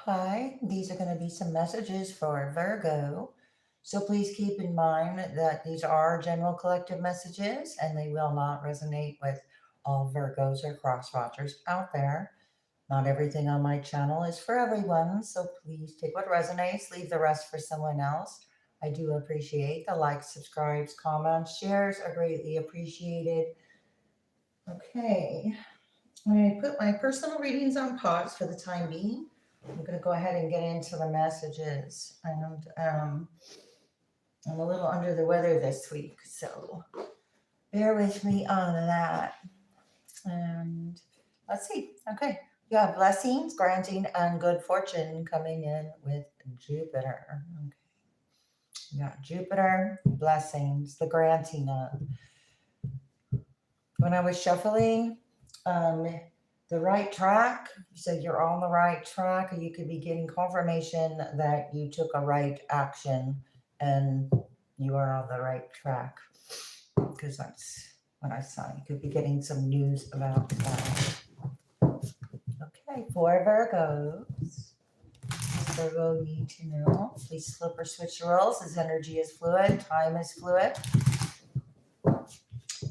Hi, these are going to be some messages for Virgo. So please keep in mind that these are general collective messages and they will not resonate with all Virgos or cross watchers out there. Not everything on my channel is for everyone, so please take what resonates, leave the rest for someone else. I do appreciate the likes, subscribes, comments, shares are greatly appreciated. Okay, I put my personal readings on pause for the time being. I'm going to go ahead and get into the messages. And I'm a little under the weather this week, so bear with me on that. And let's see. Okay. You have blessings, granting, and good fortune coming in with Jupiter. Okay. You got Jupiter, blessings, the granting of. When I was shuffling, the right track, you said you're on the right track, or you could be getting confirmation that you took a right action and you are on the right track, because that's what I saw. You could be getting some news about that. Okay, for Virgos. Virgo need to know. Please flip or switch roles as energy is fluid, time is fluid.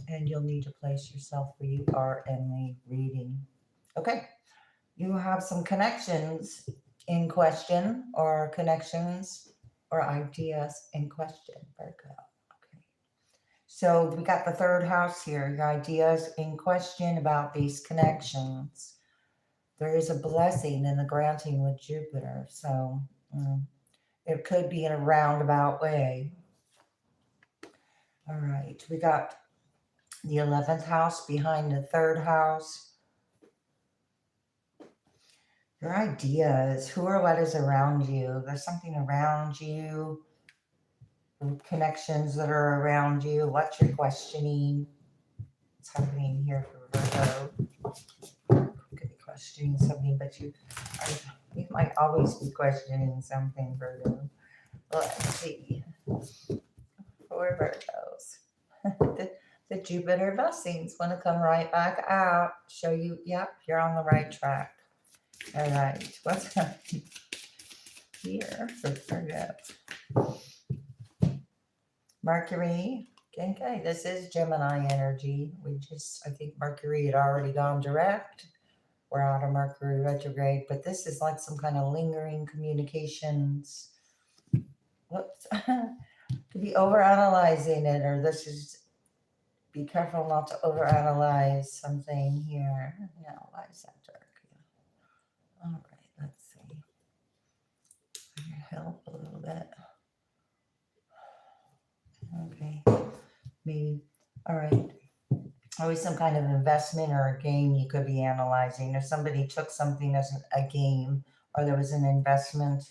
And you'll need to place yourself where you are in the reading. Okay, you have some connections in question, or connections or ideas in question, Virgo. Okay, so we got the third house here, your ideas in question about these connections. There is a blessing in the granting with Jupiter, so it could be in a roundabout way. All right, we got the 11th house behind the third house. Your ideas, who or what is around you. There's something around you, connections that are around you. What you're questioning. What's happening here for Virgo? Could be questioning something, but you might always be questioning something, Virgo. Let's see. For Virgos. The Jupiter blessings want to come right back out. Show you, yep, you're on the right track. All right, what's happening here for Virgo? Mercury. Okay, this is Gemini energy. I think Mercury had already gone direct. We're out of Mercury retrograde, but this is like some kind of lingering communications. Whoops. Could be overanalyzing it, or this is, be careful not to overanalyze something here. No, why is that dark? Yeah. All right, let's see. Help a little bit. Okay, maybe. All right. Always some kind of investment or a game you could be analyzing. If somebody took something as a game, or there was an investment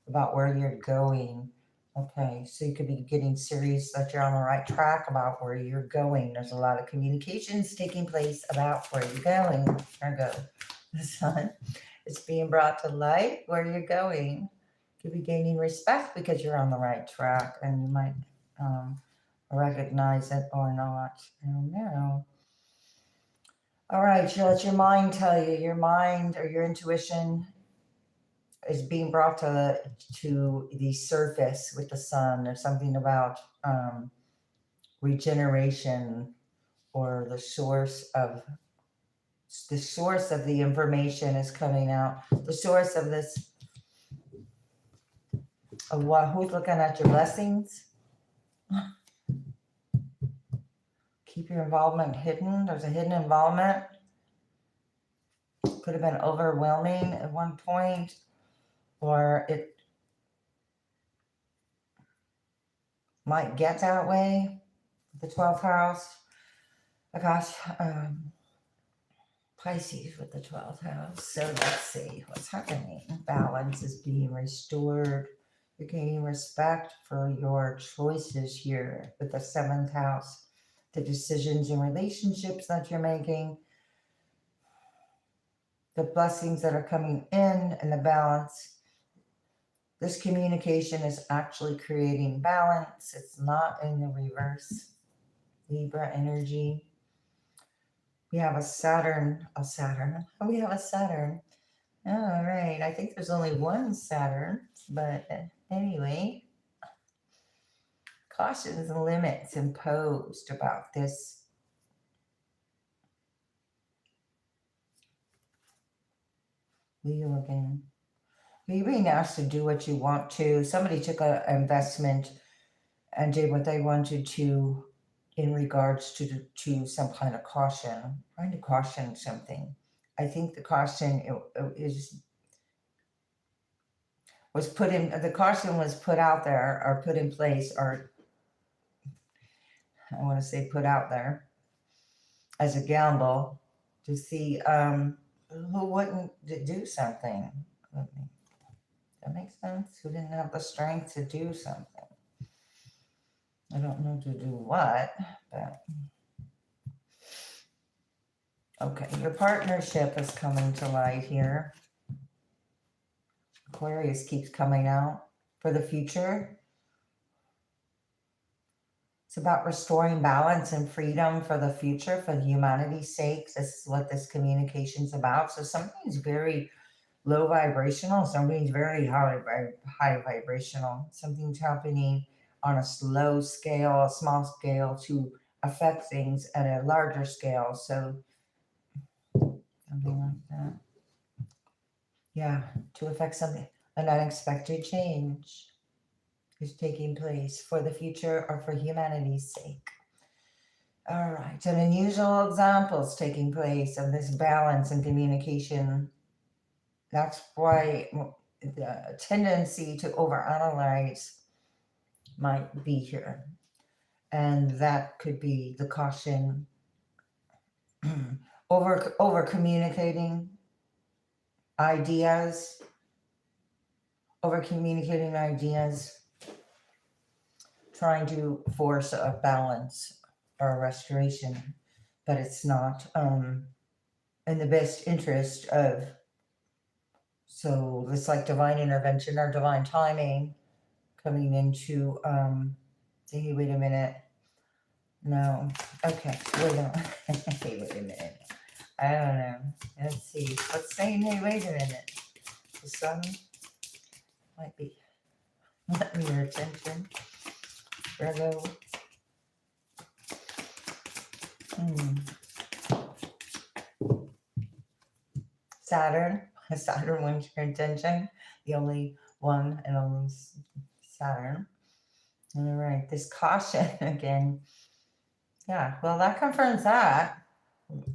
about where you're going. Okay, so you could be getting serious that you're on the right track about where you're going. There's a lot of communications taking place about where you're going. Virgo, the sun is being brought to light where you're going. You could be gaining respect because you're on the right track, and you might recognize it or not. I don't know. All right, you let your mind tell you. Your mind or your intuition is being brought to the surface with the sun. There's something about regeneration, or the source of the information is coming out. The source of this, of what? Who's looking at your blessings? Keep your involvement hidden. There's a hidden involvement. Could have been overwhelming at one point, or it might get that way. The 12th house. I got Pisces with the 12th house. So let's see what's happening. Balance is being restored. You're gaining respect for your choices here with the 7th house. The decisions and relationships that you're making. The blessings that are coming in, and the balance. This communication is actually creating balance. It's not in the reverse. Libra energy. We have a Saturn. We have a Saturn All right. I think there's only one Saturn, but anyway, cautions and limits imposed about this. Wheel again. You're being asked to do what you want to. Somebody took an investment and did what they wanted to in regards to some kind of caution, trying to caution something. I think the caution was put in, the caution was put out there or put in place, or I want to say put out there as a gamble to see who wouldn't do something. That makes sense? Who didn't have the strength to do something. I don't know to do what, but okay, your partnership is coming to light here. Aquarius keeps coming out for the future. It's about restoring balance and freedom for the future, for humanity's sake. This is what this communication is about. So something's very low vibrational, something's very high vibrational. Something's happening on a slow scale, a small scale, to affect things at a larger scale. So something like that. Yeah, to affect something, an unexpected change is taking place for the future or for humanity's sake. All right, an unusual example is taking place of this balance and communication. That's why the tendency to overanalyze might be here. And that could be the caution. over communicating ideas, trying to force a balance or a restoration, but it's not in the best interest of. So it's like divine intervention or divine timing coming into thingy, wait a minute. No. Okay. Wait a minute. I don't know. Let's see. What's saying, hey, wait a minute. The sun might be wanting your attention. Virgo. Saturn. Saturn wants your attention. The only one and only Saturn. All right. This caution again. Yeah. Well, that confirms that.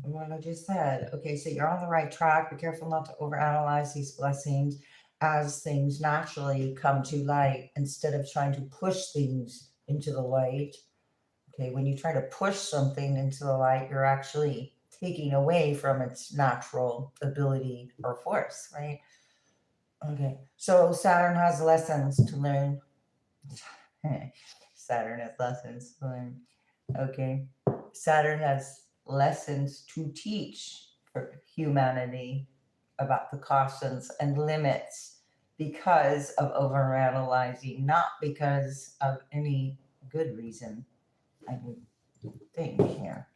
What I just said. Okay, so you're on the right track. Be careful not to overanalyze these blessings as things naturally come to light instead of trying to push things into the light. Okay, when you try to push something into the light, you're actually taking away from its natural ability or force, right? Okay, so Saturn has lessons to learn. Saturn has lessons to learn. Okay, Saturn has lessons to teach for humanity about the cautions and limits because of overanalyzing, not because of any good reason, I would think here.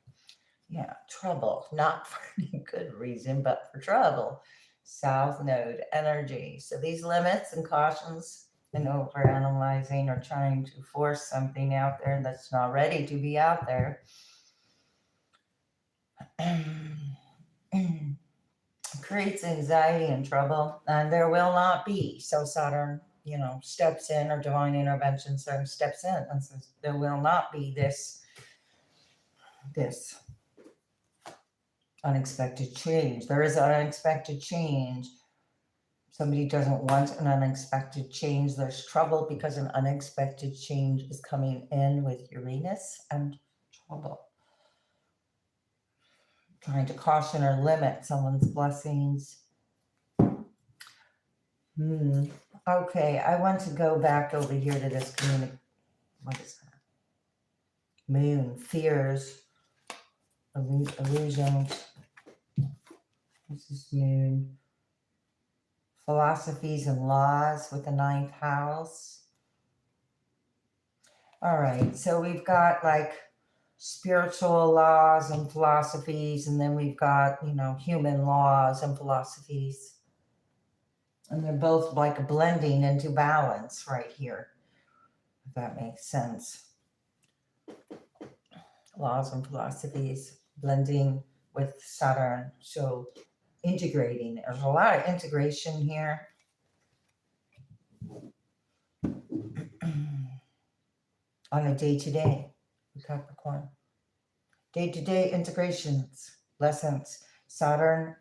Yeah, trouble, not for any good reason, but for trouble. South Node energy. So these limits and cautions and overanalyzing or trying to force something out there that's not ready to be out there creates anxiety and trouble, and there will not be. So Saturn, steps in, or divine intervention, Saturn steps in and says there will not be this unexpected change. There is an unexpected change. Somebody doesn't want an unexpected change. There's trouble because an unexpected change is coming in with Uranus and trouble. Trying to caution or limit someone's blessings. Okay, I want to go back over here to this what is that? Moon, fears, illusions. This is moon. Philosophies and laws with the 9th house. All right, so we've got like spiritual laws and philosophies, and then we've got, human laws and philosophies. And they're both like blending into balance right here, if that makes sense. Laws and philosophies blending with Saturn. So integrating. There's a lot of integration here. On a day-to-day with Capricorn. Day-to-day integrations, lessons. Saturn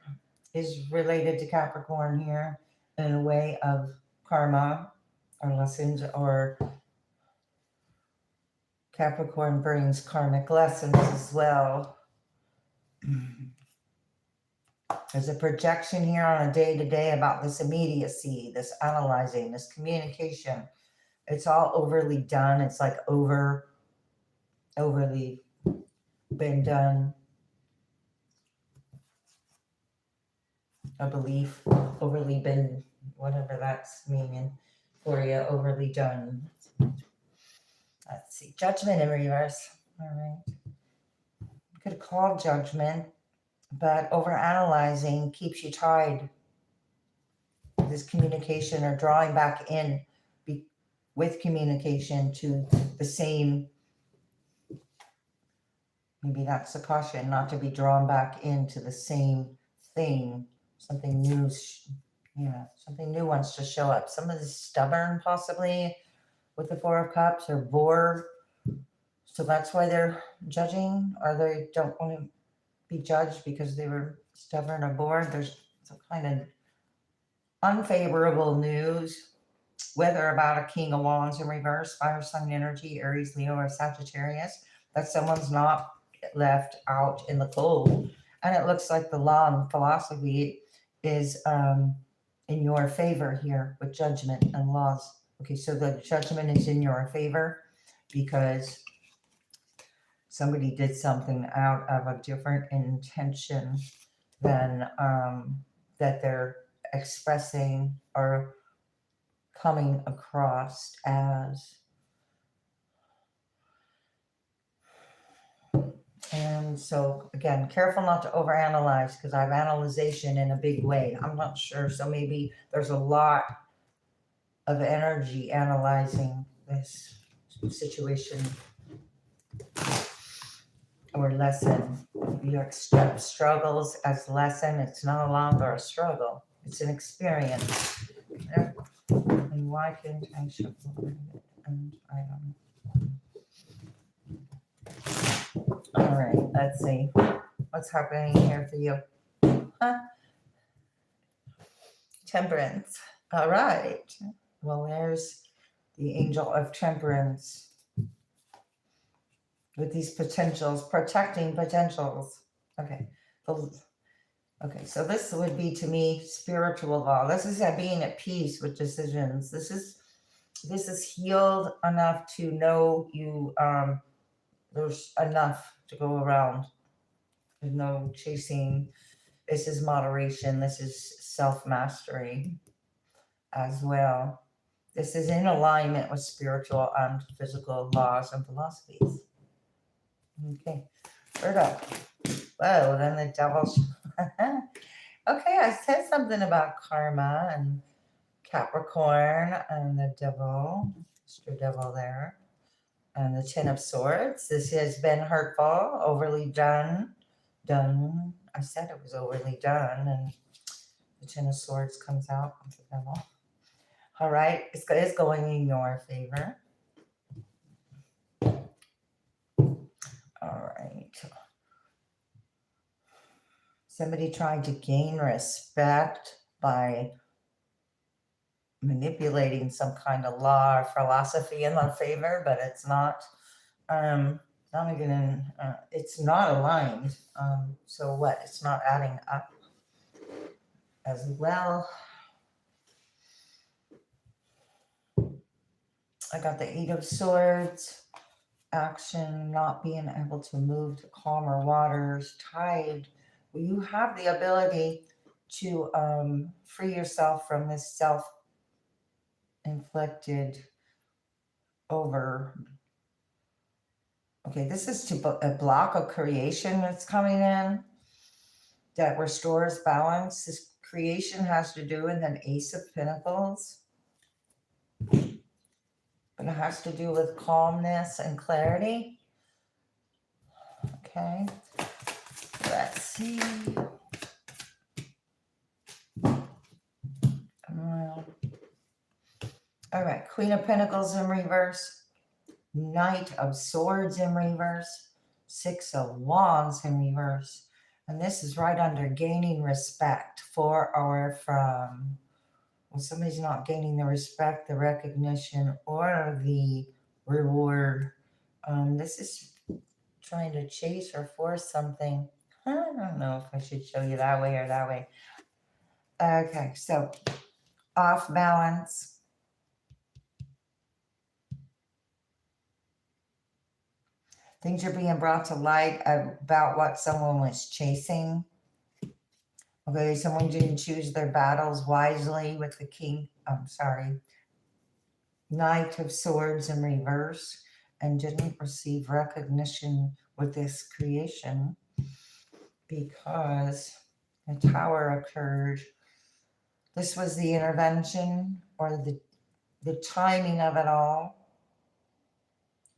is related to Capricorn here in a way of karma or lessons, or Capricorn brings karmic lessons as well. There's a projection here on a day-to-day about this immediacy, this analyzing, this communication. It's all overly done. It's like overly been done. A belief, overly been, whatever that's meaning for you, overly done. Let's see, judgment in reverse. All right. Could call judgment, but overanalyzing keeps you tied. This communication or drawing back in with communication to the same, maybe that's a caution, not to be drawn back into the same thing. Something new, something new wants to show up. Some of this stubborn, possibly, with the Four of Cups, or bored. So that's why they're judging, or they don't want to be judged because they were stubborn or bored. There's some kind of unfavorable news, whether about a King of Wands in reverse, fire sign energy, Aries, Leo, or Sagittarius, that someone's not left out in the cold. And it looks like the law and philosophy is in your favor here with judgment and laws. Okay, so the judgment is in your favor because somebody did something out of a different intention than that they're expressing or coming across as. And so, again, careful not to overanalyze, because I have analyzation in a big way. I'm not sure. So maybe there's a lot of energy analyzing this situation or lesson. You accept struggles as lesson. It's no longer a struggle. It's an experience. And why can't I shuffle? And I don't know. All right, let's see what's happening here for you. Temperance. All right. Well, there's the angel of temperance with these potentials, protecting potentials. Okay. Okay, so this would be, to me, spiritual law. This is being at peace with decisions. This is healed enough to know you. There's enough to go around. There's no chasing. This is moderation. This is self-mastery as well. This is in alignment with spiritual and physical laws and philosophies. Okay, Virgo. Whoa, then the devil's. Okay, I said something about karma and Capricorn and the devil, Mr. Devil there. And the Ten of Swords. This has been hurtful, overly done. I said it was overly done, and the Ten of Swords comes out with the devil. All right, it's going in your favor. All right. Somebody trying to gain respect by manipulating some kind of law or philosophy in their favor, but it's not. Not even it's not aligned. So what? It's not adding up as well. I got the Eight of Swords. Action, not being able to move to calmer waters. Tide. Well, you have the ability to free yourself from this self-inflicted over. Okay, this is to a block of creation that's coming in that restores balance. This creation has to do with an Ace of Pentacles, but it has to do with calmness and clarity. Okay, let's see. All right, Queen of Pentacles in reverse, Knight of Swords in reverse, Six of Wands in reverse. And this is right under gaining respect for or from. Well, somebody's not gaining the respect, the recognition, or the reward. This is trying to chase or force something. I don't know if I should show you that way or that way. Okay, so off balance. Things are being brought to light about what someone was chasing. Okay, someone didn't choose their battles wisely with the Knight of Swords in reverse, and didn't receive recognition with this creation because a tower occurred. This was the intervention or the timing of it all.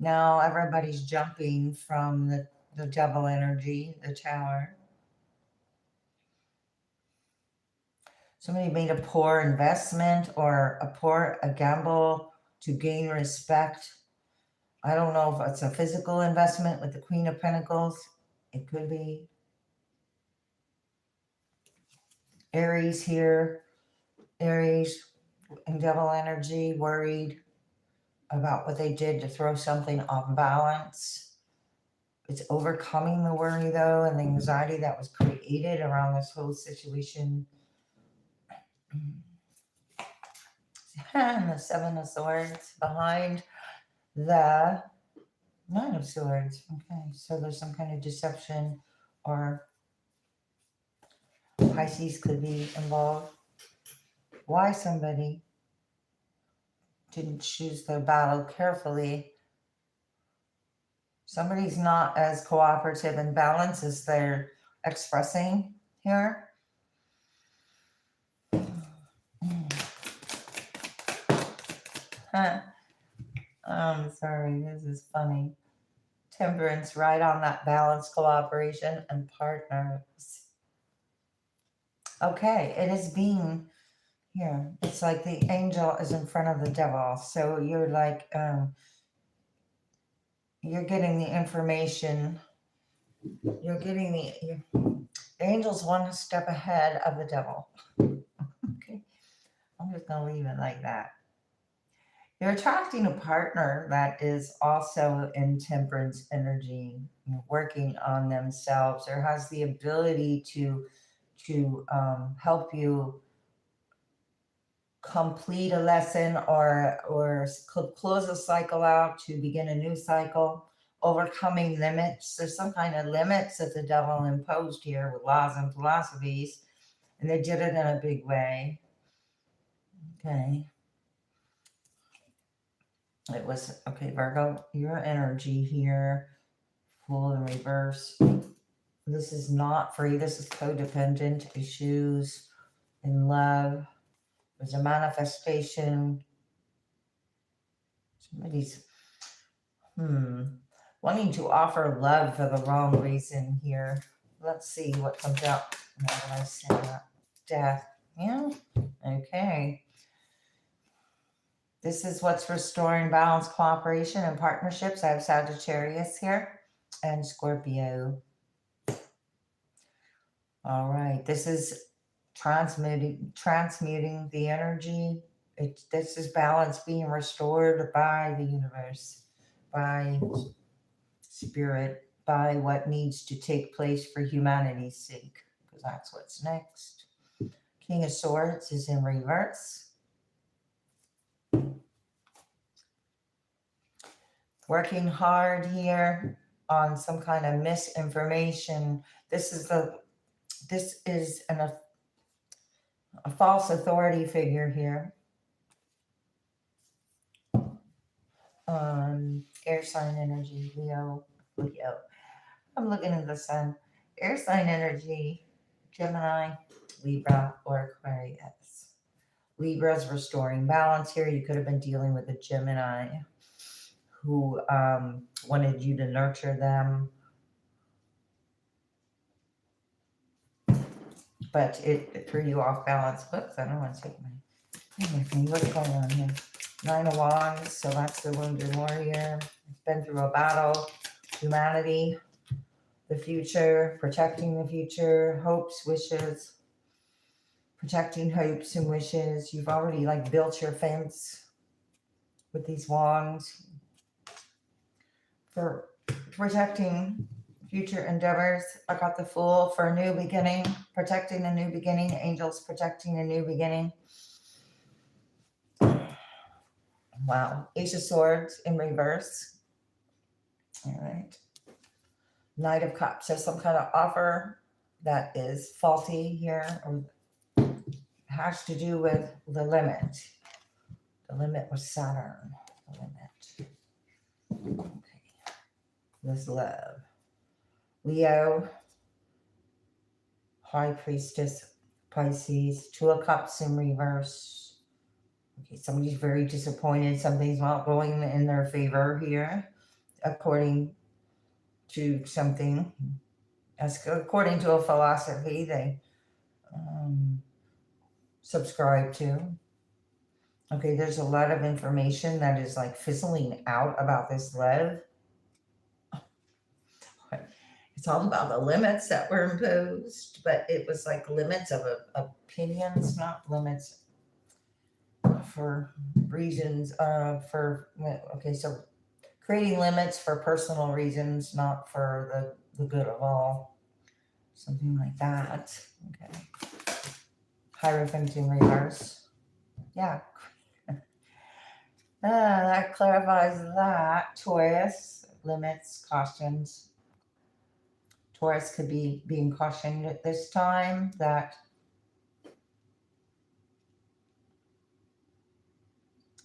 Now everybody's jumping from the devil energy, the tower. Somebody made a poor investment or a gamble to gain respect. I don't know if it's a physical investment with the Queen of Pentacles. It could be. Aries here. Aries and devil energy, worried about what they did to throw something off balance. It's overcoming the worry, though, and the anxiety that was created around this whole situation. And the Seven of Swords behind the Nine of Swords. Okay, so there's some kind of deception, or Pisces could be involved. Why somebody didn't choose their battle carefully. Somebody's not as cooperative and balanced as they're expressing here. I'm sorry, this is funny. Temperance, right on that balance, cooperation, and partners. Okay, it is being here. It's like the angel is in front of the devil. So you're like, you're getting the information. You're getting the angels one step ahead of the devil. Okay, I'm just going to leave it like that. You're attracting a partner that is also in temperance energy, working on themselves, or has the ability to help you complete a lesson or close a cycle out to begin a new cycle, overcoming limits. There's some kind of limits that the devil imposed here with laws and philosophies, and they did it in a big way. Okay. It was, okay, Virgo, your energy here, full in reverse. This is not free. This is codependent issues in love. There's a manifestation. Somebody's wanting to offer love for the wrong reason here. Let's see what comes out now when I say that. Death. Yeah. Okay. This is what's restoring balance, cooperation, and partnerships. I have Sagittarius here and Scorpio. All right. This is transmuting the energy. This is balance being restored by the universe, by spirit, by what needs to take place for humanity's sake, because that's what's next. King of Swords is in reverse. Working hard here on some kind of misinformation. This is a false authority figure here. Air sign energy, Leo. I'm looking at the sun. Air sign energy, Gemini, Libra, or Aquarius. Libra's restoring balance here. You could have been dealing with a Gemini who wanted you to nurture them. But it threw you off balance. Whoops, I don't want to take my... What's going on here? 9 of Wands, so that's the wounded warrior. Been through a battle. Humanity, the future, protecting the future, hopes, wishes, protecting hopes and wishes. You've already like built your fence with these wands for protecting future endeavors. I got the Fool for a new beginning, protecting a new beginning. Angels protecting a new beginning. Wow. Ace of Swords in reverse. All right. Knight of Cups. There's some kind of offer that is faulty here, or has to do with the limit. The limit was Saturn. The limit. Okay. This love. Leo. High Priestess. Pisces. 2 of Cups in reverse. Okay, somebody's very disappointed. Something's not going in their favor here, according to something, according to a philosophy they subscribe to. Okay, there's a lot of information that is like fizzling out about this love. It's all about the limits that were imposed, but it was like limits of opinions, not limits for reasons okay, so creating limits for personal reasons, not for the good of all. Something like that. Okay. Hierophant in reverse. Yeah. That clarifies that. Taurus, limits, cautions. Taurus could be being cautioned at this time that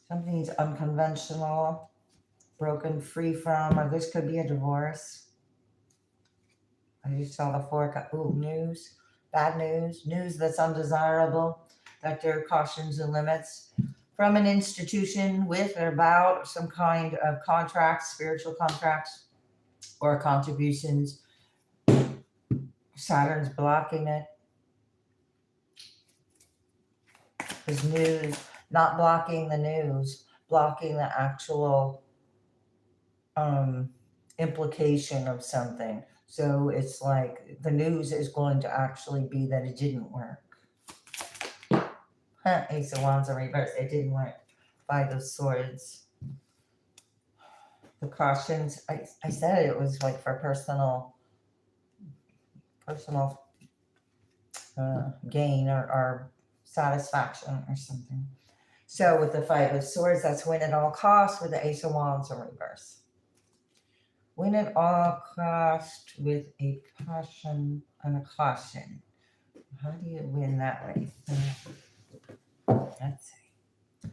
something's unconventional, broken free from, or this could be a divorce. I just saw the 4 cup. Ooh, news, bad news, news that's undesirable, that there are cautions and limits from an institution with or about some kind of contracts, spiritual contracts, or contributions. Saturn's blocking it. There's news, not blocking the news, blocking the actual implication of something. So it's like the news is going to actually be that it didn't work. Ace of Wands in reverse. It didn't work. 5 of Swords. The cautions. I said it was like for personal gain or satisfaction or something. So with the 5 of Swords, that's win at all costs with the Ace of Wands in reverse. Win at all cost with a caution and a caution. How do you win that way? Let's see.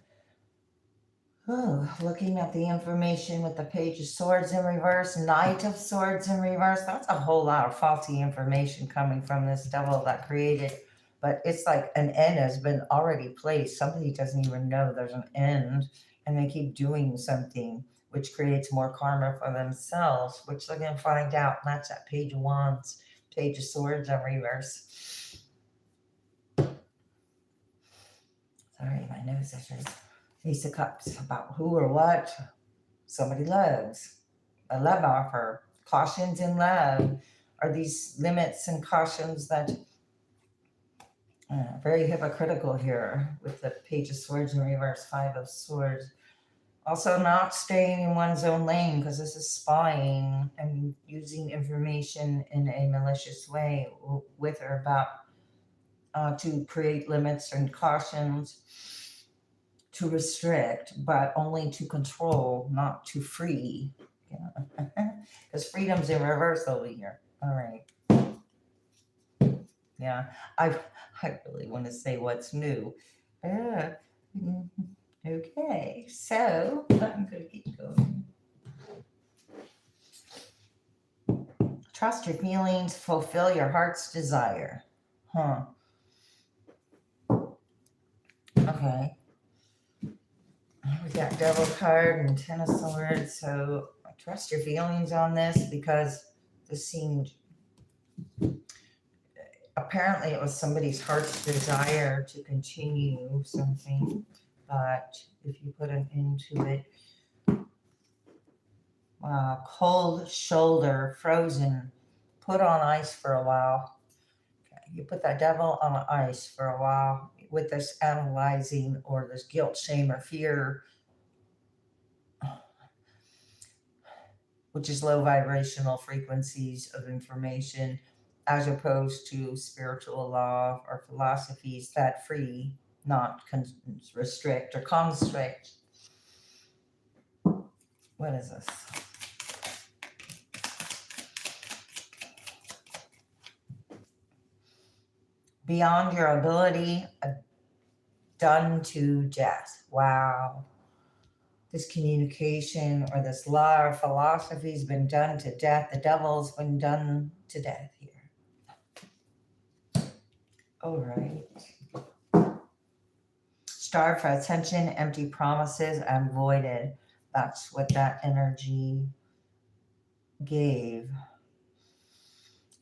Oh, looking at the information with the Page of Swords in reverse, Knight of Swords in reverse. That's a whole lot of faulty information coming from this devil that created. But it's like an end has been already placed. Somebody doesn't even know there's an end, and they keep doing something, which creates more karma for themselves, which they're going to find out. And that's that Page of Wands, Page of Swords in reverse. Sorry, my nose is hurting. Ace of Cups, about who or what somebody loves. A love offer. Cautions in love are these limits and cautions that very hypocritical here with the Page of Swords in reverse, 5 of Swords. Also not staying in one's own lane, because this is spying and using information in a malicious way with or about to create limits and cautions, to restrict, but only to control, not to free. Because freedom's in reverse over here. All right. Yeah, I really want to say what's new. Okay, so I'm going to keep going. Trust your feelings, fulfill your heart's desire. Okay. We got Devil card and Ten of Swords. So trust your feelings on this because this seemed, apparently it was somebody's heart's desire to continue something. But if you put an end to it, cold shoulder, frozen, put on ice for a while. Okay. You put that devil on ice for a while with this analyzing or this guilt, shame, or fear, which is low vibrational frequencies of information, as opposed to spiritual law or philosophies that free, not restrict or constrict. What is this? Beyond your ability, done to death. Wow. This communication or this law or philosophy has been done to death. The devil's been done to death here. All right. Starved for attention, empty promises, and voided. That's what that energy gave.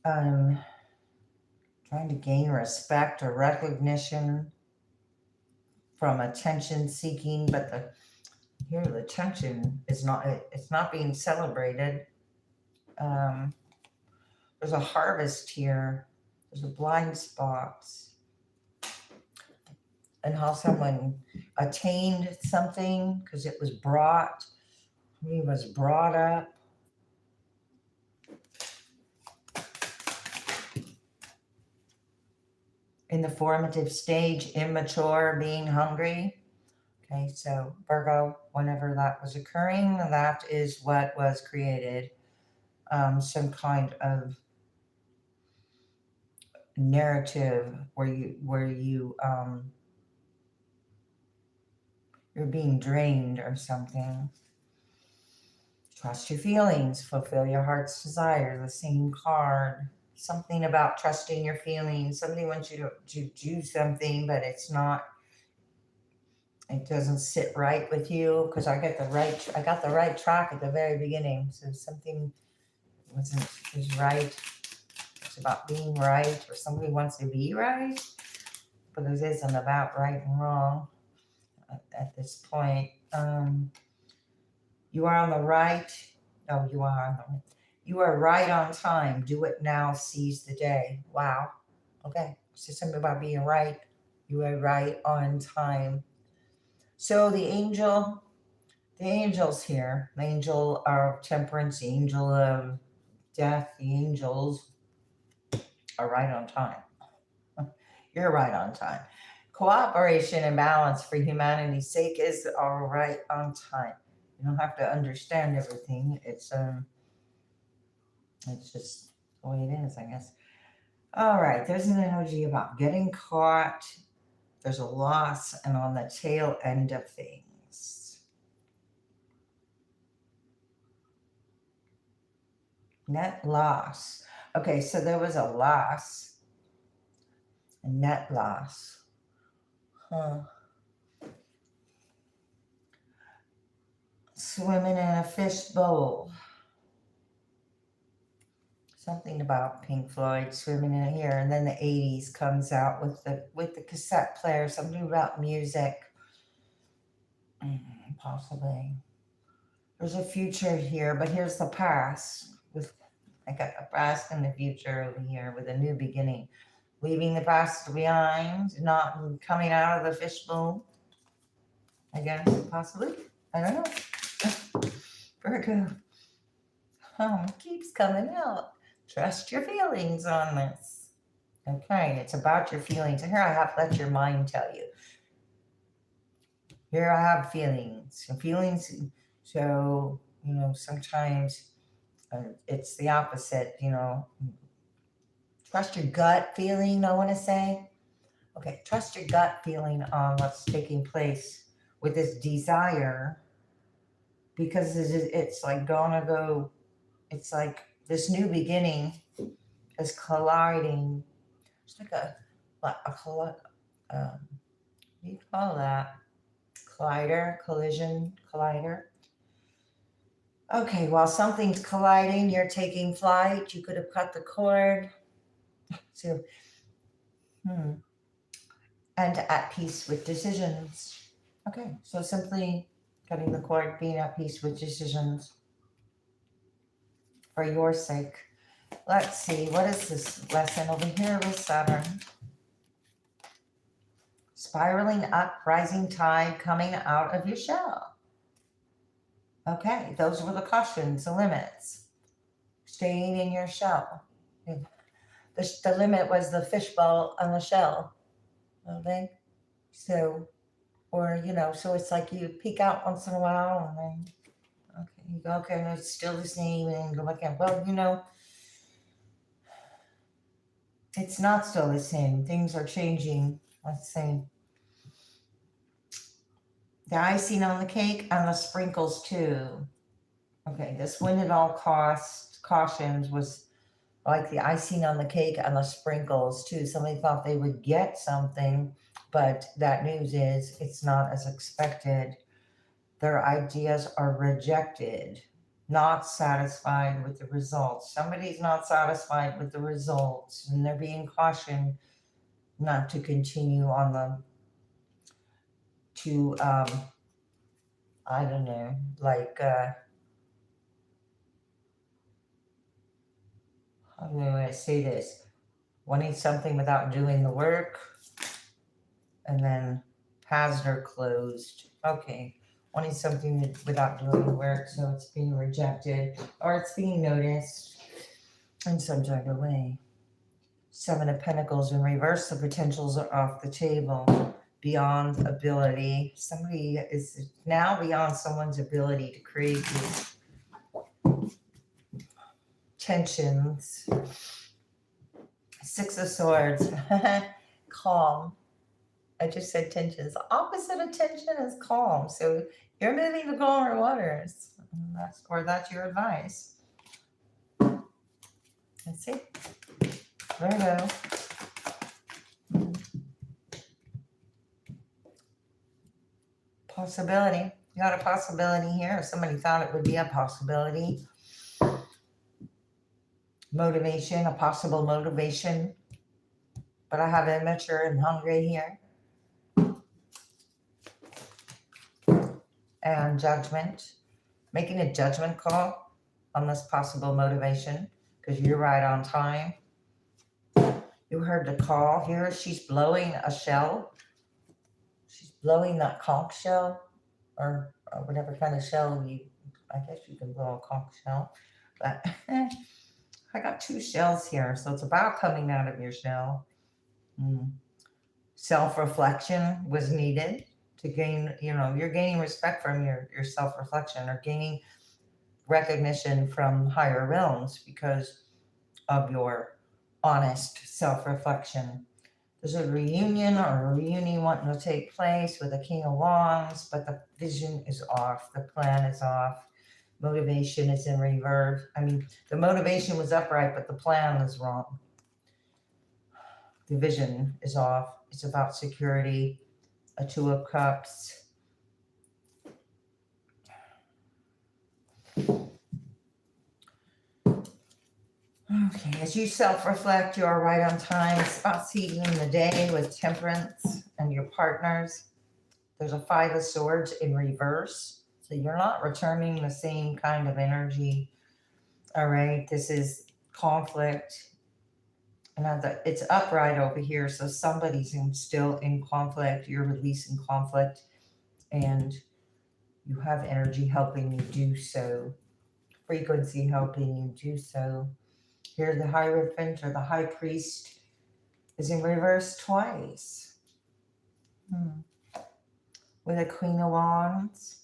Trying to gain respect or recognition from attention seeking, but the attention is not, it's not being celebrated. There's a harvest here. There's a blind spot. And how someone attained something because it was brought, he was brought up. In the formative stage, immature, being hungry. Okay, so Virgo, whenever that was occurring, that is what was created. Some kind of narrative where you're being drained or something. Trust your feelings, fulfill your heart's desire, the same card. Something about trusting your feelings. Somebody wants you to do something, but it doesn't sit right with you because I got the right track at the very beginning. So something was right. It's about being right, or somebody wants to be right, but it isn't about right and wrong at this point. You are on the right. No, you are right on time. Do it now. Seize the day. Wow. Okay. So something about being right. You are right on time. So the angel's here. The angel of temperance, the angel of death, the angels are right on time. You're right on time. Cooperation and balance for humanity's sake is all right on time. You don't have to understand everything. It's just the way it is, I guess. All right, there's an energy about getting caught. There's a loss, and on the tail end of things. Net loss. Okay, so there was a loss. A net loss. Swimming in a fish bowl. Something about Pink Floyd swimming in here, and then the 80s comes out with the cassette player. Something about music. Possibly. There's a future here, but here's the past. I got the past and the future over here with a new beginning. Leaving the past behind, not coming out of the fishbowl. I guess, possibly. I don't know. Virgo. It keeps coming out. Trust your feelings on this. Okay, it's about your feelings. And here I have let your mind tell you. Here I have feelings. And feelings, so, sometimes it's the opposite, Trust your gut feeling, I want to say. Okay, trust your gut feeling on what's taking place with this desire, because it's like it's like this new beginning is colliding. It's like do you call that? Collider, collision, collider. Okay, while something's colliding, you're taking flight. You could have cut the cord. So, and at peace with decisions. Okay, so simply cutting the cord, being at peace with decisions for your sake. Let's see, what is this lesson over here with Saturn? Spiraling up, rising tide, coming out of your shell. Okay, those were the cautions, the limits. Staying in your shell. The limit was the fishbowl on the shell. Okay? So, or, so it's like you peek out once in a while and then, okay, you go, okay, no, it's still the same, and then go back in. Well, it's not still the same. Things are changing. Let's see. The icing on the cake and the sprinkles too. Okay, this win at all costs cautions was like the icing on the cake and the sprinkles too. Somebody thought they would get something, but that news is it's not as expected. Their ideas are rejected, not satisfied with the results. Somebody's not satisfied with the results, and they're being cautioned not to continue on I don't know, like, how do I say this? Wanting something without doing the work, and then has or closed. Okay, wanting something without doing the work, so it's being rejected, or it's being noticed in some type of way. Seven of Pentacles in reverse, the potentials are off the table. Beyond ability. Somebody is now beyond someone's ability to create these tensions. Six of Swords. Calm. I just said tensions. The opposite of tension is calm. So you're moving to calmer waters. That's your advice. Let's see. Virgo. Possibility. You got a possibility here. Somebody thought it would be a possibility. Motivation, a possible motivation. But I have immature and hungry here. And judgment. Making a judgment call on this possible motivation because you're right on time. You heard the call here. She's blowing a shell. She's blowing that conch shell or whatever kind of shell I guess you can blow a conch shell. But I got two shells here. So it's about coming out of your shell. Self-reflection was needed to gain, you're gaining respect from your self-reflection or gaining recognition from higher realms because of your honest self-reflection. There's a reunion or a reunion wanting to take place with the King of Wands, but the vision is off. The plan is off. Motivation is in reverse. I mean, the motivation was upright, but the plan is wrong. The vision is off. It's about security. A Two of Cups. Okay, as you self-reflect, you are right on time. It's about seizing the day with temperance and your partners. There's a Five of Swords in reverse. So you're not returning the same kind of energy. All right, this is conflict. And it's upright over here. So somebody's still in conflict. You're releasing conflict. And you have energy helping you do so. Frequency helping you do so. Here, the Hierophant or the High Priest is in reverse twice. With a Queen of Wands,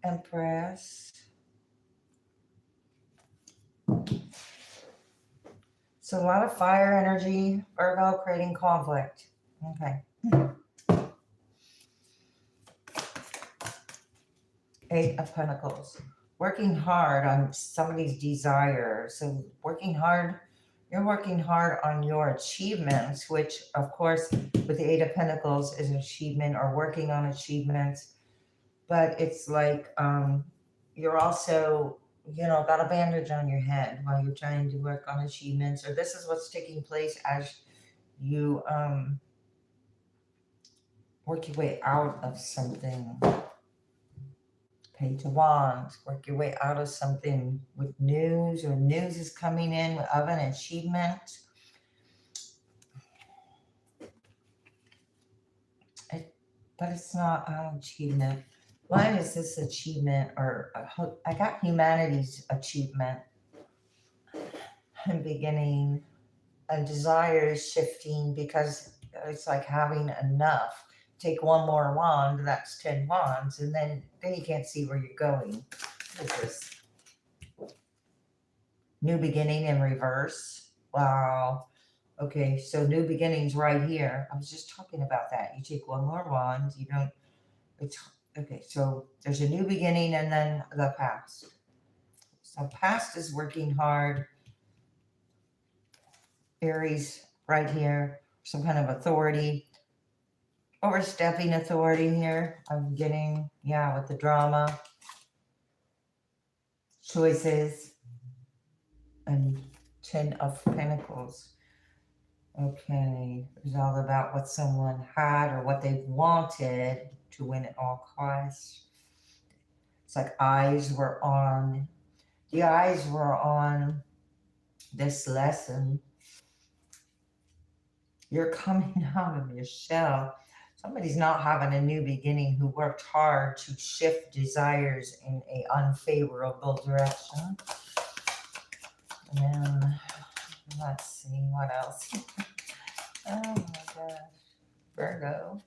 Empress. So a lot of fire energy, Virgo, creating conflict. Okay. Eight of Pentacles. Working hard on somebody's desire. So working hard You're working hard on your achievements, which, of course, with the Eight of Pentacles is achievement or working on achievements. But it's like you're also, got a bandage on your head while you're trying to work on achievements, or this is what's taking place as you work your way out of something. Page of Wands, work your way out of something with news, or news is coming in of an achievement. But it's not an achievement. Why is this achievement, or I got humanity's achievement and beginning, and desire is shifting because it's like having enough. Take one more wand, that's 10 wands, and then you can't see where you're going. What is this? New beginning in reverse. Wow. Okay, so new beginnings right here. I was just talking about that. You take one more wand, you don't, it's, okay, so there's a new beginning and then the past. So past is working hard. Aries right here, some kind of authority. Overstepping authority here. I'm getting, with the drama. Choices. And 10 of Pentacles. Okay, it's all about what someone had or what they wanted to win at all costs. It's like the eyes were on this lesson. You're coming out of your shell. Somebody's not having a new beginning who worked hard to shift desires in an unfavorable direction. And then, let's see what else. Oh my gosh. Virgo.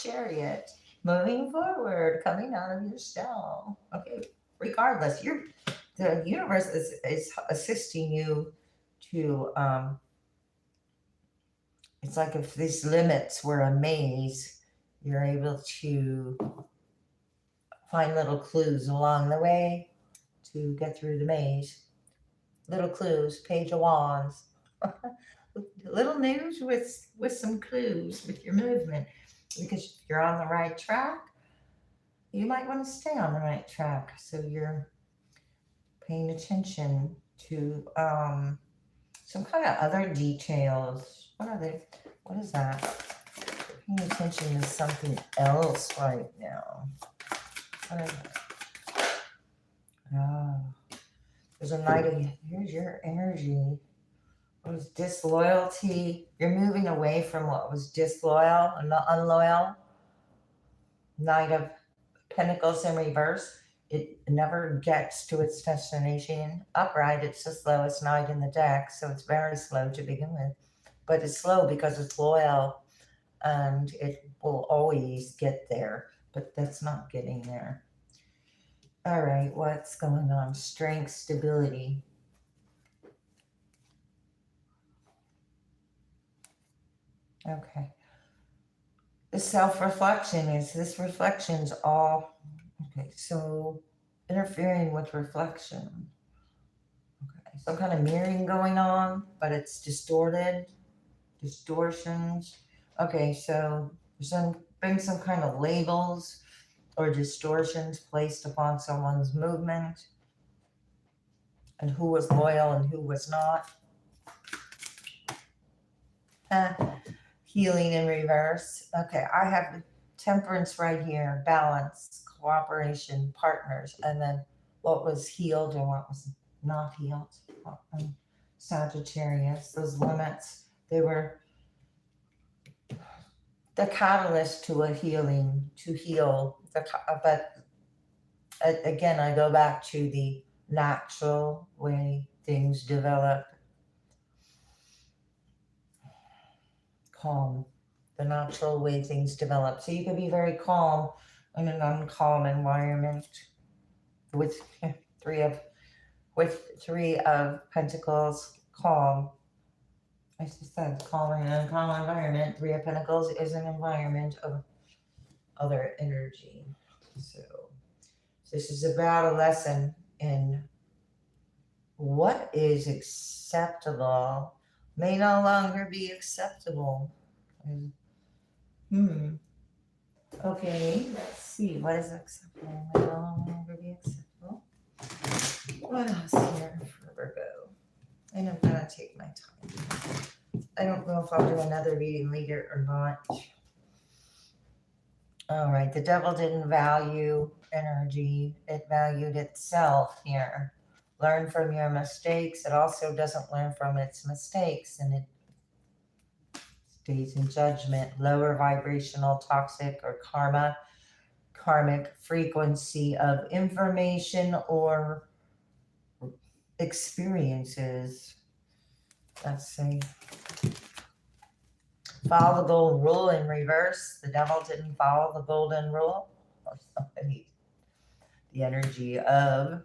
Chariot. Moving forward, coming out of your shell. Okay, regardless, the universe is assisting you to, it's like if these limits were a maze, you're able to find little clues along the way to get through the maze. Little clues, Page of Wands. Little news with some clues with your movement. Because if you're on the right track, you might want to stay on the right track. So you're paying attention to some kind of other details. What are they? What is that? Paying attention to something else right now. What is it? Oh, there's a knight of, here's your energy. What was disloyalty? You're moving away from what was disloyal and not unloyal. Knight of Pentacles in reverse. It never gets to its destination. Upright, it's the slowest knight in the deck, so it's very slow to begin with. But it's slow because it's loyal, and it will always get there, but that's not getting there. All right, what's going on? Strength, stability. Okay. The self-reflection is, this reflection's all, okay, so interfering with reflection. Okay, some kind of mirroring going on, but it's distorted, distortions. Okay, so there's been some kind of labels or distortions placed upon someone's movement and who was loyal and who was not. Healing in reverse. Okay, I have temperance right here, balance, cooperation, partners, and then what was healed and what was not healed. Sagittarius, those limits, they were the catalyst to a healing, to heal. But again, I go back to the natural way things develop. Calm, the natural way things develop. So you can be very calm in an uncalm environment with three of Pentacles. Calm. I just said calm in an uncalm environment. Three of Pentacles is an environment of other energy. So this is about a lesson in what is acceptable may no longer be acceptable. Okay, let's see. What is acceptable may no longer be acceptable. What else here for Virgo? And I'm gonna take my time. I don't know if I'll do another reading later or not. All right, the devil didn't value energy, it valued itself here. Learn from your mistakes. It also doesn't learn from its mistakes, and it stays in judgment. Lower vibrational, toxic, or karmic frequency of information or experiences. Let's see. Follow the golden rule in reverse. The devil didn't follow the golden rule. Or somebody. The energy of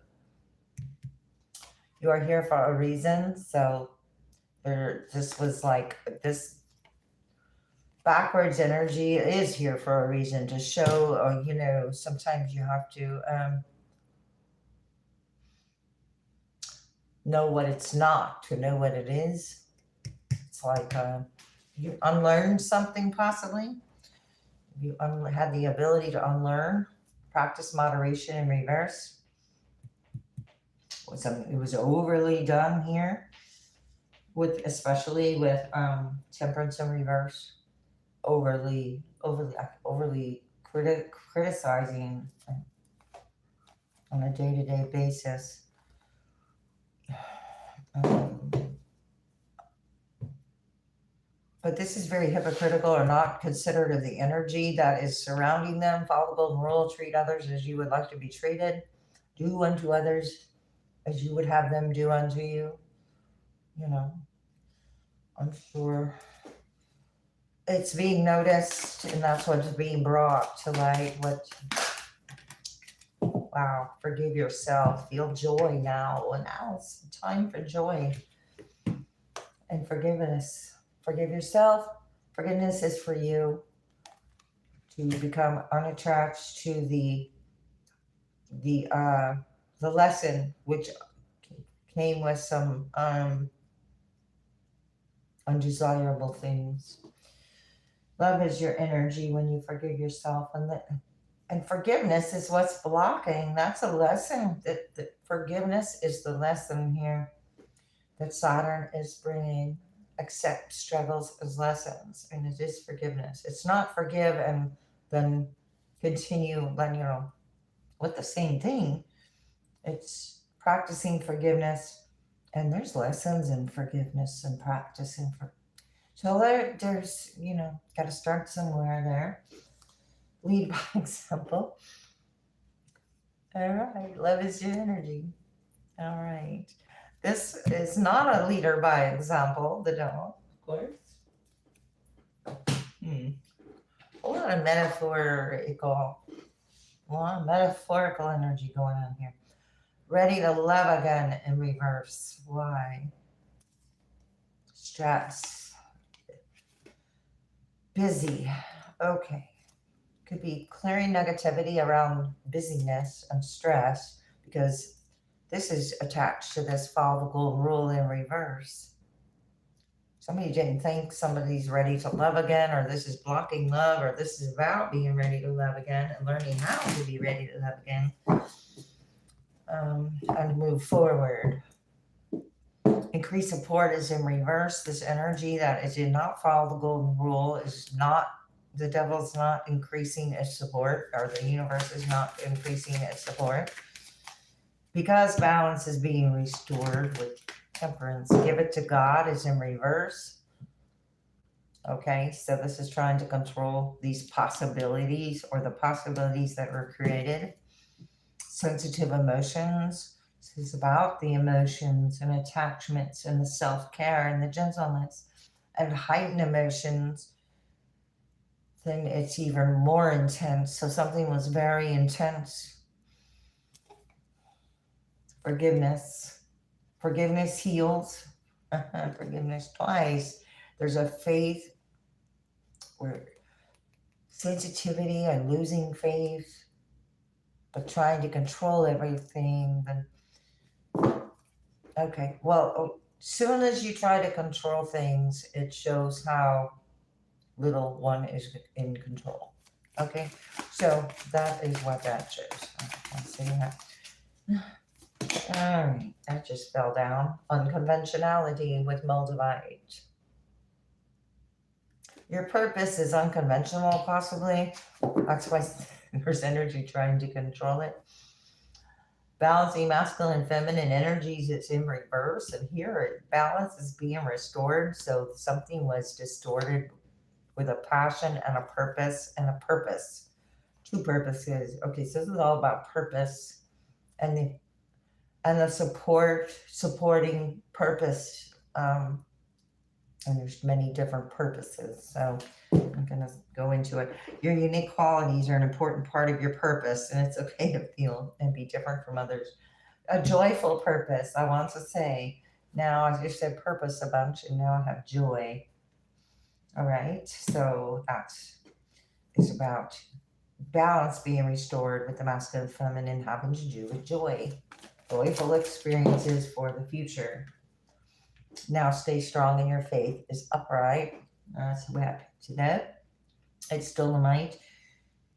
you are here for a reason. So this was like this backwards energy is here for a reason to show, or sometimes you have to know what it's not to know what it is. It's like you unlearned something possibly. You had the ability to unlearn. Practice moderation in reverse. It was overly done here, especially with temperance in reverse. Overly criticizing on a day-to-day basis. But this is very hypocritical or not considerate of the energy that is surrounding them. Follow the golden rule. Treat others as you would like to be treated. Do unto others as you would have them do unto you. I'm sure it's being noticed, and that's what's being brought to light. Wow, forgive yourself. Feel joy now. And now it's time for joy and forgiveness. Forgive yourself. Forgiveness is for you to become unattached to the lesson, which came with some undesirable things. Love is your energy when you forgive yourself, and forgiveness is what's blocking. That's a lesson. That forgiveness is the lesson here that Saturn is bringing. Accept struggles as lessons, and it is forgiveness. It's not forgive and then continue, with the same thing. It's practicing forgiveness, and there's lessons in forgiveness and practicing for. So there's got to start somewhere there. Lead by example. All right, love is your energy. All right. This is not a leader by example, the devil, of course. A lot of metaphorical energy going on here. Ready to love again in reverse. Why? Stress. Busy. Okay. Could be clearing negativity around busyness and stress, because this is attached to this follow the golden rule in reverse. Somebody didn't think somebody's ready to love again, or this is blocking love, or this is about being ready to love again and learning how to be ready to love again and move forward. Increased support is in reverse. This energy that did not follow the golden rule is not, the devil's not increasing its support, or the universe is not increasing its support. Because balance is being restored with temperance. Give it to God is in reverse. Okay, so this is trying to control these possibilities, or the possibilities that were created. Sensitive emotions. This is about the emotions and attachments and the self-care and the gentleness. And heightened emotions, then it's even more intense. So something was very intense. Forgiveness. Forgiveness heals. Forgiveness twice. There's a faith where sensitivity and losing faith, but trying to control everything. Okay. Well, soon as you try to control things, it shows how little one is in control. Okay. So that is what that shows. Let's see that. All right. That just fell down. Unconventionality with Moldavite. Your purpose is unconventional, possibly. That's why there's energy trying to control it. Balancing masculine and feminine energies, it's in reverse. And here, balance is being restored. So something was distorted with a passion and a purpose and a purpose. Two purposes. Okay, so this is all about purpose and the supporting purpose. And there's many different purposes. So I'm going to go into it. Your unique qualities are an important part of your purpose, and it's okay to feel and be different from others. A joyful purpose, I want to say. Now, I just said purpose a bunch, and now I have joy. All right, so that is about balance being restored with the masculine and feminine having to do with joy. Joyful experiences for the future. Now stay strong in your faith is upright. That's what happened to that. It's still a night.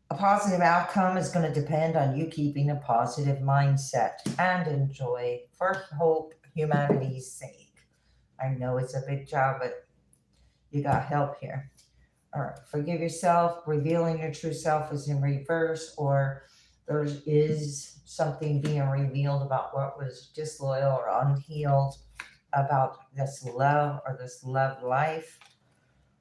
A positive outcome is going to depend on you keeping a positive mindset and enjoy for hope, humanity's sake. I know it's a big job, but you got help here. All right, forgive yourself. Revealing your true self is in reverse, or there is something being revealed about what was disloyal or unhealed about this love or this love life.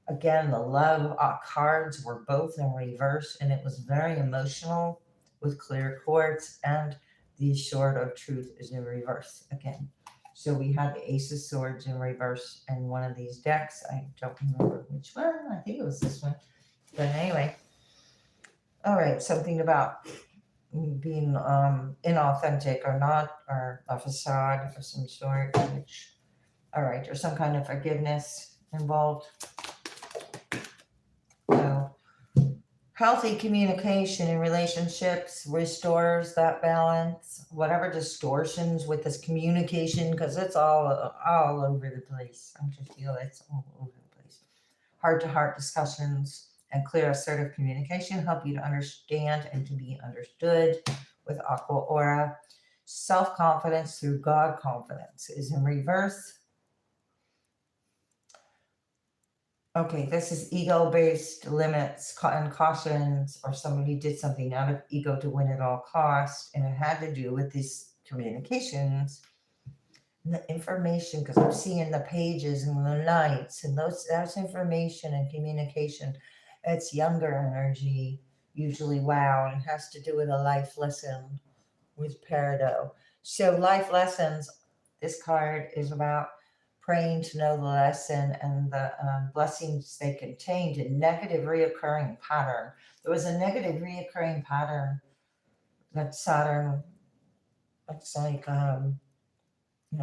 Again, the love cards were both in reverse, and it was very emotional with clear quartz, and the sword of truth is in reverse again. So we had the Ace of Swords in reverse in one of these decks. I don't remember which one. I think it was this one. But anyway, all right, something about being inauthentic or not, or a facade of some sort, which, all right, or some kind of forgiveness involved. So healthy communication in relationships restores that balance. Whatever distortions with this communication, because it's all over the place. I just feel it's all over the place. Heart-to-heart discussions and clear assertive communication help you to understand and to be understood with Aqua Aura. Self-confidence through God confidence is in reverse. Okay, this is ego-based limits and cautions, or somebody did something out of ego to win at all costs, and it had to do with these communications and the information, because I'm seeing the pages and the nights, and that's information and communication. It's younger energy, usually. Wow, and it has to do with a life lesson with Peridot. So life lessons, this card is about praying to know the lesson and the blessings they contained in negative reoccurring pattern. There was a negative reoccurring pattern that Saturn, it's like,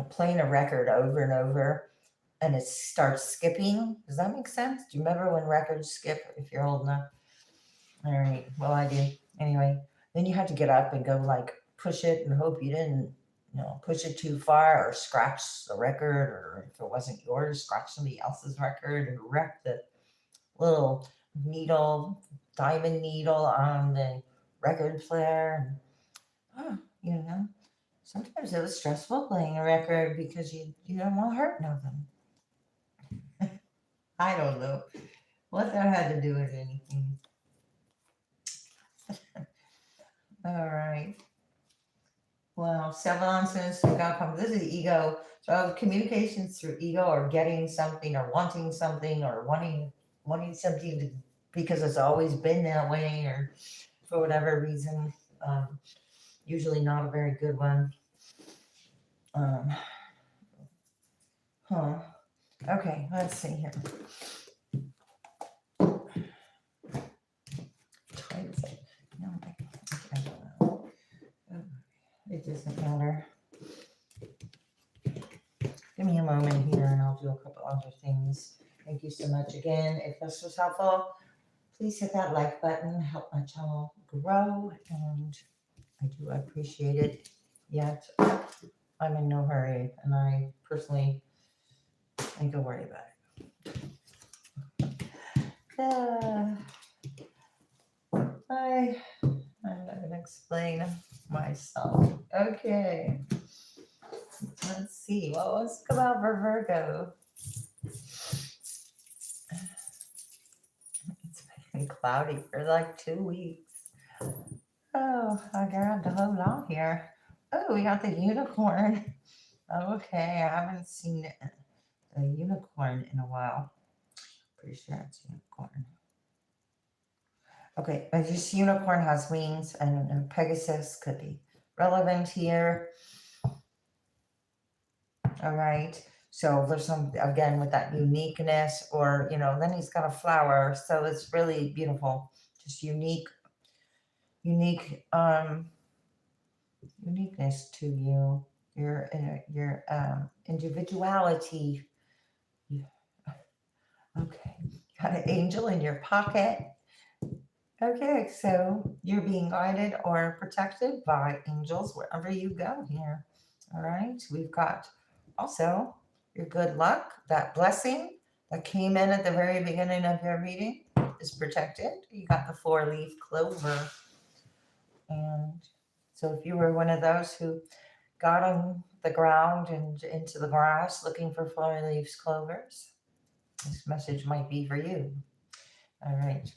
playing a record over and over, and it starts skipping. Does that make sense? Do you remember when records skip if you're old enough? All right, well, I do. Anyway, then you had to get up and go like push it and hope you didn't push it too far or scratch the record, or if it wasn't yours, scratch somebody else's record and wreck the little diamond needle on the record player. And, sometimes it was stressful playing a record because you don't want to hurt nothing. I don't know what that had to do with anything. All right. Well, 7 ounces, this is ego. So communications through ego, or getting something, or wanting something, or wanting something because it's always been that way, or for whatever reason. Usually not a very good one. Okay, let's see here. It doesn't matter. Give me a moment here and I'll do a couple other things. Thank you so much again. If this was helpful, please hit that like button, help my channel grow, and I do appreciate it. Yet, I'm in no hurry, and I personally ain't gonna worry about it. I'm not gonna explain myself. Okay, let's see. Well, let's go out for Virgo. It's been cloudy for like 2 weeks. Oh, I grabbed a whole lot here. Oh, we got the unicorn. Okay, I haven't seen a unicorn in a while. Pretty sure it's a unicorn. Okay, but this unicorn has wings, and Pegasus could be relevant here. All right. So there's some, again, with that uniqueness, or, then he's got a flower. So it's really beautiful. Just unique, uniqueness to you, your individuality. Okay. Got an angel in your pocket. Okay. So you're being guided or protected by angels wherever you go here. All right. We've got also your good luck, that blessing that came in at the very beginning of your reading is protected. You got the 4-leaf clover. And so if you were one of those who got on the ground and into the grass looking for 4-leaf clovers, this message might be for you. All right.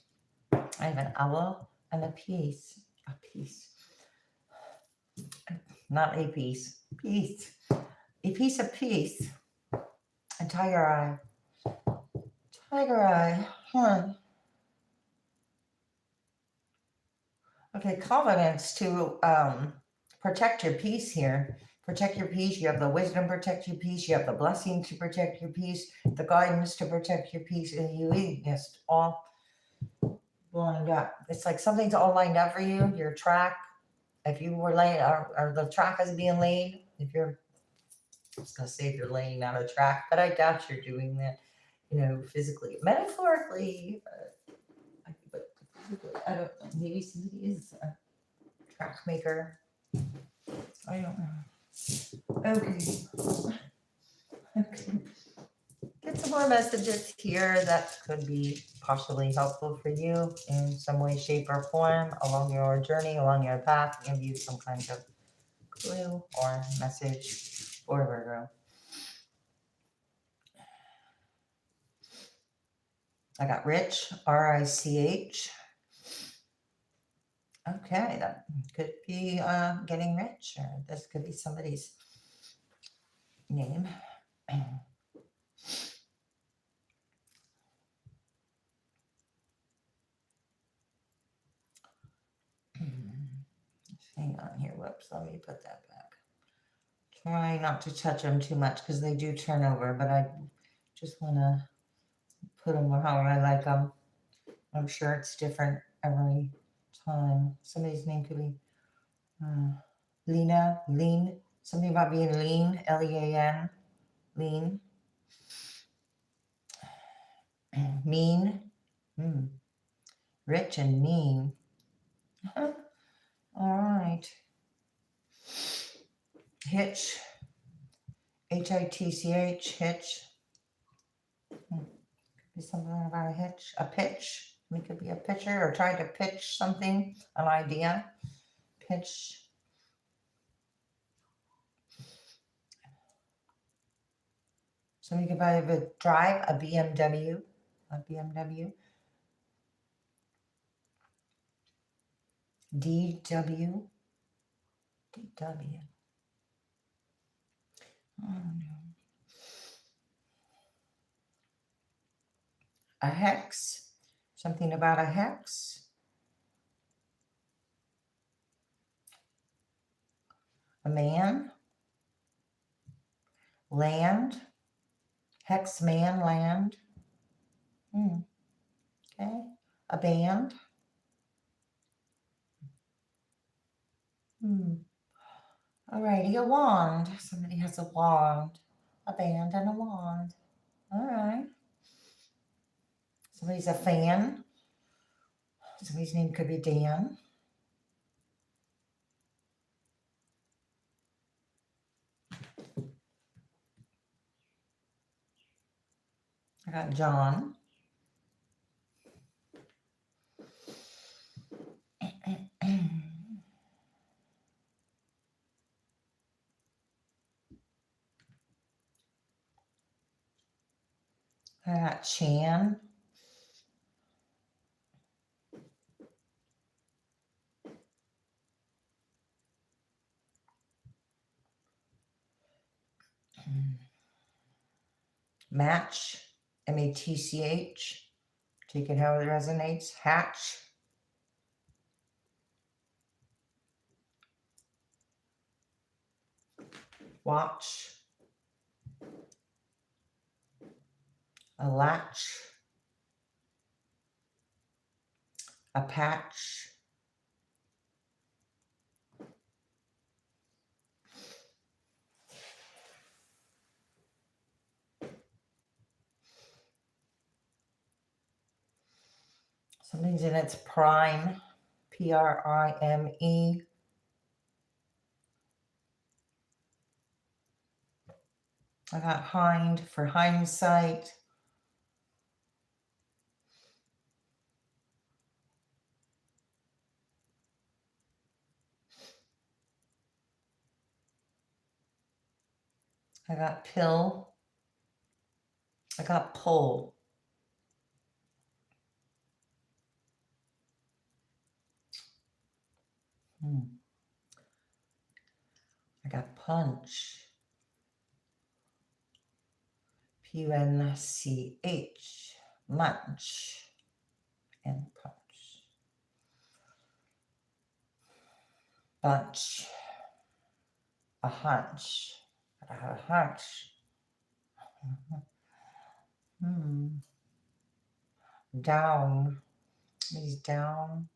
I have an owl and a piece. A piece. Not a piece. Piece. A piece of peace. A tiger eye. Tiger eye. Huh. Okay, confidence to protect your peace here. Protect your peace. You have the wisdom to protect your peace. You have the blessing to protect your peace. The guidance to protect your peace. And you just all lined up. It's like something's all lined up for you. Your track. If you were laying, or the track is being laid. If you're, I was going to say if you're laying down a track, but I doubt you're doing that, physically. Metaphorically, but I don't know. Maybe somebody is a track maker. I don't know. Okay. Okay. Get some more messages here that could be possibly helpful for you in some way, shape, or form along your journey, along your path. Give you some kind of clue or message for Virgo. I got Rich, R-I-C-H. Okay, that could be getting rich, or this could be somebody's name. Hang on here. Whoops, let me put that back. Try not to touch them too much because they do turn over, but I just want to put them however I like them. I'm sure it's different every time. Somebody's name could be Lena, lean. Something about being lean, L-E-A-N, lean. Mean, rich and mean. All right. Hitch, H-I-T-C-H, hitch. Could be something about a hitch, a pitch. It could be a pitcher or trying to pitch something, an idea. Pitch. Somebody could buy a drive, a BMW, a BMW. DW. DW. Oh, no. A hex. Something about a hex. A man. Land. Hex, man, land. Okay. A band. Alrighty, a wand. Somebody has a wand. A band and a wand. All right. Somebody's a fan. Somebody's name could be Dan. I got John. I got Chan. Match. M-A-T-C-H. Take it how it resonates. Hatch. Watch. A latch. A patch. Something's in its prime. P-R-I-M-E. I got hind for hindsight. I got pill. I got pull. I got punch. P-U-N-C-H. Munch. And punch. Bunch. A hunch. I got a hunch. Down. He's down.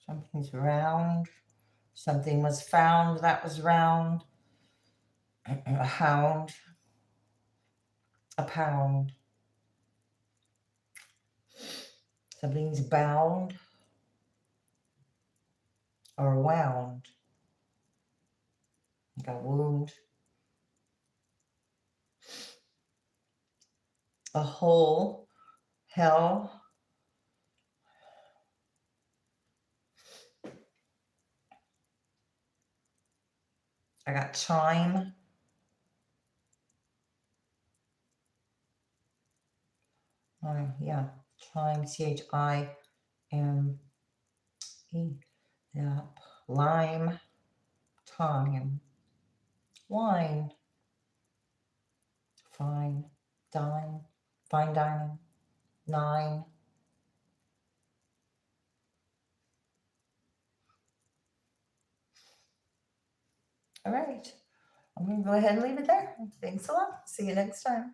Something's round. Something was found that was round. A hound. A pound. Something's bound or wound. I got wound. A hole. Hell. I got chime. Yeah, chime. C-H-I-M-E. Yeah. Lime. Time. Wine. Fine. Dine. Fine dining. 9. All right. I'm going to go ahead and leave it there. Thanks a lot. See you next time.